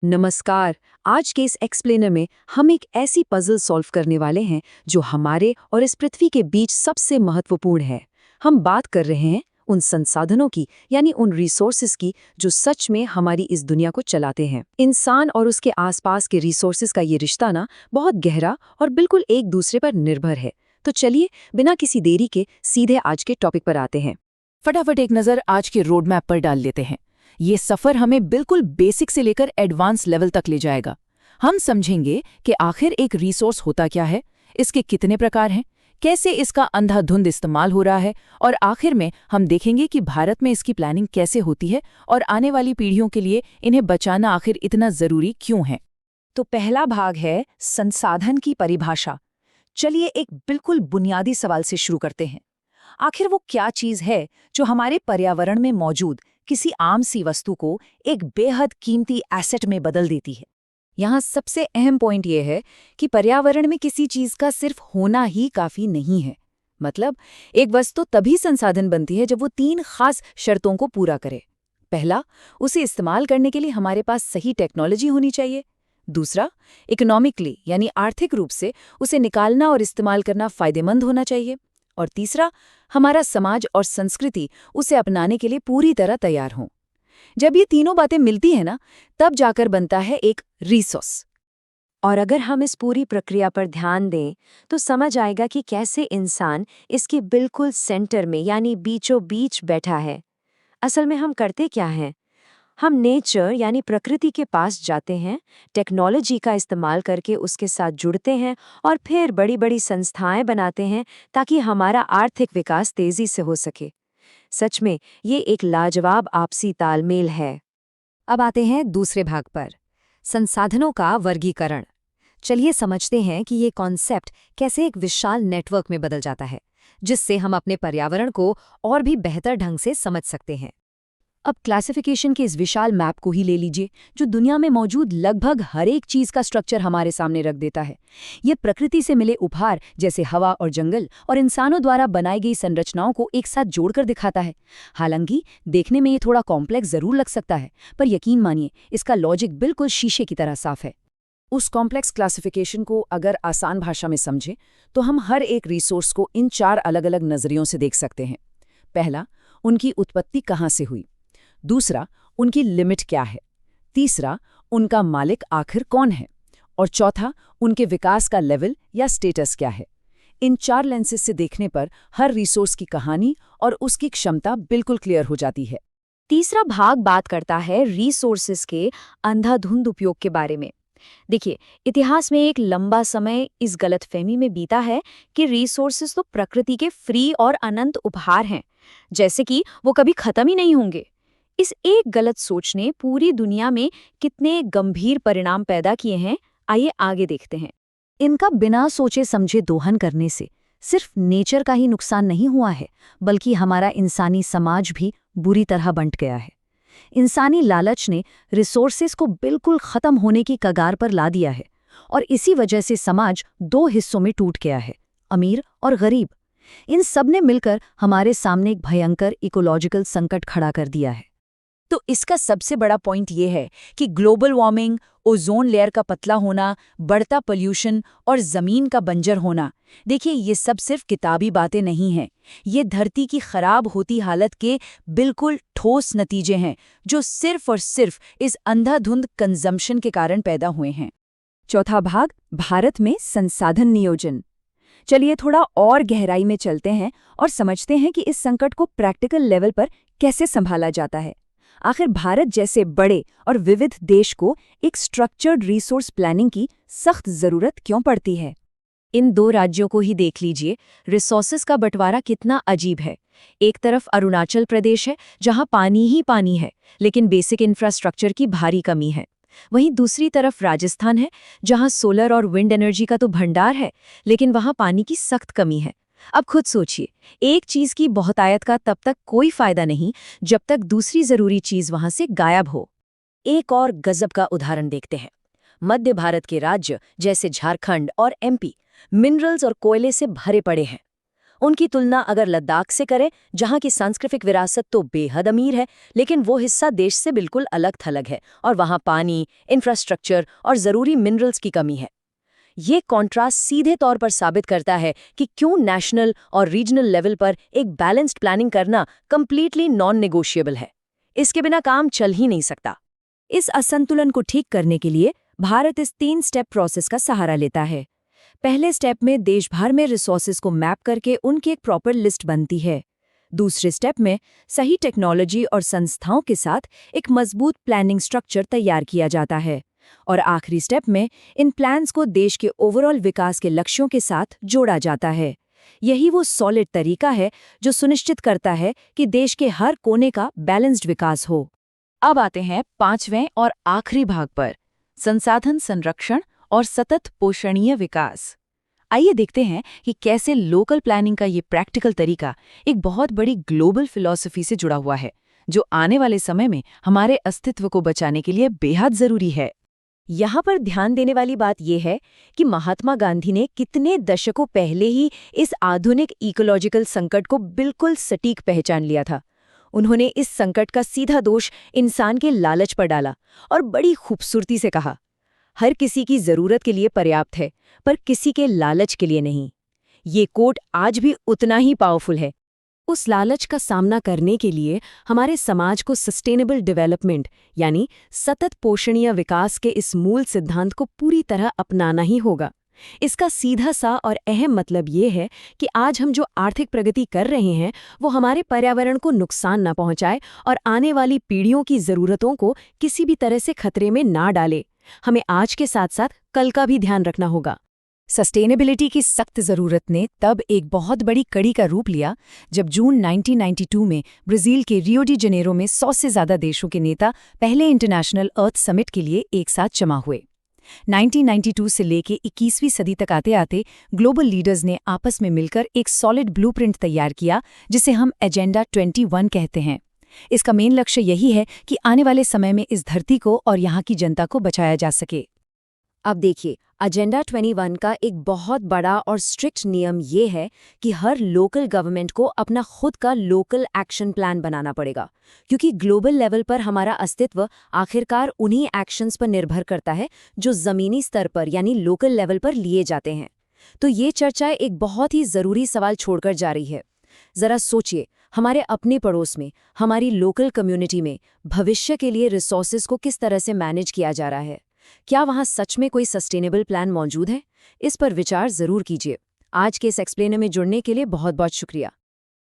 नमस्कार। आज के इस एक्सप्लेनर में हम एक ऐसी पजल सॉल्व करने वाले हैं जो हमारे और इस पृथ्वी के बीच सबसे महत्वपूर्ण है। हम बात कर रहे हैं उन संसाधनों की, यानी उन रिसोर्सेज की जो सच में हमारी इस दुनिया को चलाते हैं। इंसान और उसके आसपास के रिसोर्सेज का ये रिश्ता ना बहुत गहरा और बिल्कुल एक दूसरे पर निर्भर है। तो चलिए बिना किसी देरी के सीधे आज के टॉपिक पर आते हैं। फटाफट एक नज़र आज के रोड मैप पर डाल लेते हैं। ये सफ़र हमें बिल्कुल बेसिक से लेकर एडवांस लेवल तक ले जाएगा। हम समझेंगे कि आखिर एक रिसोर्स होता क्या है, इसके कितने प्रकार हैं, कैसे इसका अंधाधुंध इस्तेमाल हो रहा है, और आखिर में हम देखेंगे कि भारत में इसकी प्लानिंग कैसे होती है और आने वाली पीढ़ियों के लिए इन्हें बचाना आखिर इतना ज़रूरी क्यों है। तो पहला भाग है संसाधन की परिभाषा। चलिए एक बिल्कुल बुनियादी सवाल से शुरू करते हैं। आखिर वो क्या चीज़ है जो हमारे पर्यावरण में मौजूद किसी आम सी वस्तु को एक बेहद कीमती एसेट में बदल देती है? यहाँ सबसे अहम पॉइंट ये है कि पर्यावरण में किसी चीज़ का सिर्फ होना ही काफ़ी नहीं है। मतलब एक वस्तु तभी संसाधन बनती है जब वो 3 खास शर्तों को पूरा करे। पहला, उसे इस्तेमाल करने के लिए हमारे पास सही टेक्नोलॉजी होनी चाहिए। दूसरा, इकोनॉमिकली यानी आर्थिक रूप से उसे निकालना और इस्तेमाल करना फ़ायदेमंद होना चाहिए। और तीसरा, हमारा समाज और संस्कृति उसे अपनाने के लिए पूरी तरह तैयार हों। जब ये तीनों बातें मिलती हैं ना, तब जाकर बनता है एक रिसोर्स। और अगर हम इस पूरी प्रक्रिया पर ध्यान दें तो समझ आएगा कि कैसे इंसान इसके बिल्कुल सेंटर में यानी बीचों बीच बैठा है। असल में हम करते क्या हैं? हम नेचर यानी प्रकृति के पास जाते हैं, टेक्नोलॉजी का इस्तेमाल करके उसके साथ जुड़ते हैं और फिर बड़ी बड़ी संस्थाएं बनाते हैं ताकि हमारा आर्थिक विकास तेजी से हो सके। सच में ये एक लाजवाब आपसी तालमेल है। अब आते हैं दूसरे भाग पर, संसाधनों का वर्गीकरण। चलिए समझते हैं कि ये कॉन्सेप्ट कैसे एक विशाल नेटवर्क में बदल जाता है, जिससे हम अपने पर्यावरण को और भी बेहतर ढंग से समझ सकते हैं। अब क्लासिफिकेशन के इस विशाल मैप को ही ले लीजिए, जो दुनिया में मौजूद लगभग हर एक चीज़ का स्ट्रक्चर हमारे सामने रख देता है। ये प्रकृति से मिले उपहार जैसे हवा और जंगल और इंसानों द्वारा बनाई गई संरचनाओं को एक साथ जोड़कर दिखाता है। हालांकि देखने में ये थोड़ा कॉम्प्लेक्स जरूर लग सकता है, पर यकीन मानिए इसका लॉजिक बिल्कुल शीशे की तरह साफ है। उस कॉम्प्लेक्स क्लासिफिकेशन को अगर आसान भाषा में समझें तो हम हर एक रिसोर्स को इन 4 अलग-अलग नज़रियों से देख सकते हैं। पहला, उनकी उत्पत्ति कहाँ से हुई। दूसरा, उनकी लिमिट क्या है। तीसरा, उनका मालिक आखिर कौन है। और चौथा, उनके विकास का लेवल या स्टेटस क्या है। इन 4 लेंसेज से देखने पर हर रिसोर्स की कहानी और उसकी क्षमता बिल्कुल क्लियर हो जाती है। तीसरा भाग बात करता है रिसोर्सेज के अंधाधुंध उपयोग के बारे में। देखिए, इतिहास में एक लंबा समय इस गलतफहमी में बीता है कि रिसोर्सेज तो प्रकृति के फ्री और अनंत उपहार हैं, जैसे कि वो कभी खत्म ही नहीं होंगे। इस एक गलत सोच ने पूरी दुनिया में कितने गंभीर परिणाम पैदा किए हैं, आइए आगे देखते हैं। इनका बिना सोचे समझे दोहन करने से सिर्फ नेचर का ही नुकसान नहीं हुआ है, बल्कि हमारा इंसानी समाज भी बुरी तरह बंट गया है। इंसानी लालच ने रिसोर्सेज को बिल्कुल खत्म होने की कगार पर ला दिया है, और इसी वजह से समाज 2 हिस्सों में टूट गया है, अमीर और गरीब। इन सब ने मिलकर हमारे सामने एक भयंकर इकोलॉजिकल संकट खड़ा कर दिया है। तो इसका सबसे बड़ा पॉइंट ये है कि ग्लोबल वार्मिंग, ओजोन लेयर का पतला होना, बढ़ता पोल्यूशन और ज़मीन का बंजर होना, देखिए ये सब सिर्फ किताबी बातें नहीं हैं। ये धरती की खराब होती हालत के बिल्कुल ठोस नतीजे हैं, जो सिर्फ और सिर्फ इस अंधाधुंध कंजम्पशन के कारण पैदा हुए हैं। चौथा भाग, भारत में संसाधन नियोजन। चलिए थोड़ा और गहराई में चलते हैं और समझते हैं कि इस संकट को प्रैक्टिकल लेवल पर कैसे संभाला जाता है। आखिर भारत जैसे बड़े और विविध देश को एक स्ट्रक्चर्ड रिसोर्स प्लानिंग की सख्त ज़रूरत क्यों पड़ती है? इन 2 राज्यों को ही देख लीजिए, रिसोर्सेज का बंटवारा कितना अजीब है। एक तरफ अरुणाचल प्रदेश है, जहां पानी ही पानी है, लेकिन बेसिक इंफ्रास्ट्रक्चर की भारी कमी है। वहीं दूसरी तरफ राजस्थान है, जहां सोलर और विंड एनर्जी का तो भंडार है, लेकिन वहां पानी की सख्त कमी है। अब खुद सोचिए, एक चीज की बहुतायत का तब तक कोई फायदा नहीं जब तक दूसरी जरूरी चीज वहां से गायब हो। एक और गजब का उदाहरण देखते हैं। मध्य भारत के राज्य जैसे झारखंड और एमपी मिनरल्स और कोयले से भरे पड़े हैं। उनकी तुलना अगर लद्दाख से करें, जहां की सांस्कृतिक विरासत तो बेहद अमीर है, लेकिन वो हिस्सा देश से बिल्कुल अलग थलग है और वहां पानी, इंफ्रास्ट्रक्चर और ज़रूरी मिनरल्स की कमी है। ये कॉन्ट्रास्ट सीधे तौर पर साबित करता है कि क्यों नेशनल और रीजनल लेवल पर एक बैलेंस्ड प्लानिंग करना कंप्लीटली नॉन नेगोशिएबल है। इसके बिना काम चल ही नहीं सकता। इस असंतुलन को ठीक करने के लिए भारत इस 3 स्टेप प्रोसेस का सहारा लेता है। पहले स्टेप में देश भर में रिसोर्सेज को मैप करके उनकी एक प्रॉपर लिस्ट बनती है। दूसरे स्टेप में सही टेक्नोलॉजी और संस्थाओं के साथ एक मजबूत प्लानिंग स्ट्रक्चर तैयार किया जाता है। और आखिरी स्टेप में इन प्लान्स को देश के ओवरऑल विकास के लक्ष्यों के साथ जोड़ा जाता है। यही वो सॉलिड तरीका है जो सुनिश्चित करता है कि देश के हर कोने का बैलेंस्ड विकास हो। अब आते हैं 5वें और आखिरी भाग पर, संसाधन संरक्षण और सतत पोषणीय विकास। आइए देखते हैं कि कैसे लोकल प्लानिंग का ये प्रैक्टिकल तरीका एक बहुत बड़ी ग्लोबल फिलॉसफी से जुड़ा हुआ है, जो आने वाले समय में हमारे अस्तित्व को बचाने के लिए बेहद जरूरी है। यहाँ पर ध्यान देने वाली बात यह है कि महात्मा गांधी ने कितने दशकों पहले ही इस आधुनिक इकोलॉजिकल संकट को बिल्कुल सटीक पहचान लिया था। उन्होंने इस संकट का सीधा दोष इंसान के लालच पर डाला और बड़ी खूबसूरती से कहा, हर किसी की जरूरत के लिए पर्याप्त है, पर किसी के लालच के लिए नहीं। ये कोट आज भी उतना ही पावरफुल है। उस लालच का सामना करने के लिए हमारे समाज को सस्टेनेबल डेवलपमेंट यानी सतत पोषणीय विकास के इस मूल सिद्धांत को पूरी तरह अपनाना ही होगा। इसका सीधा सा और अहम मतलब ये है कि आज हम जो आर्थिक प्रगति कर रहे हैं वो हमारे पर्यावरण को नुकसान न पहुंचाए और आने वाली पीढ़ियों की ज़रूरतों को किसी भी तरह से खतरे में ना डाले। हमें आज के साथ साथ कल का भी ध्यान रखना होगा। सस्टेनेबिलिटी की सख्त ज़रूरत ने तब एक बहुत बड़ी कड़ी का रूप लिया जब जून 1992 में ब्राज़ील के रियो डी जनेरो में 100 से ज़्यादा देशों के नेता पहले इंटरनेशनल अर्थ समिट के लिए एक साथ जमा हुए। 1992 से लेके 21वीं सदी तक आते आते ग्लोबल लीडर्स ने आपस में मिलकर एक सॉलिड ब्लूप्रिंट तैयार किया, जिसे हम एजेंडा 21 कहते हैं। इसका मेन लक्ष्य यही है कि आने वाले समय में इस धरती को और यहाँ की जनता को बचाया जा सके। अब देखिए, एजेंडा 21 का एक बहुत बड़ा और स्ट्रिक्ट नियम ये है कि हर लोकल गवर्नमेंट को अपना खुद का लोकल एक्शन प्लान बनाना पड़ेगा, क्योंकि ग्लोबल लेवल पर हमारा अस्तित्व आखिरकार उन्हीं एक्शंस पर निर्भर करता है जो ज़मीनी स्तर पर यानी लोकल लेवल पर लिए जाते हैं। तो ये चर्चा एक बहुत ही ज़रूरी सवाल छोड़कर जा रही है। ज़रा सोचिए, हमारे अपने पड़ोस में, हमारी लोकल कम्युनिटी में भविष्य के लिए रिसोर्सेज को किस तरह से मैनेज किया जा रहा है? क्या वहाँ सच में कोई सस्टेनेबल प्लान मौजूद है? इस पर विचार ज़रूर कीजिए। आज के इस एक्सप्लेनर में जुड़ने के लिए बहुत बहुत शुक्रिया।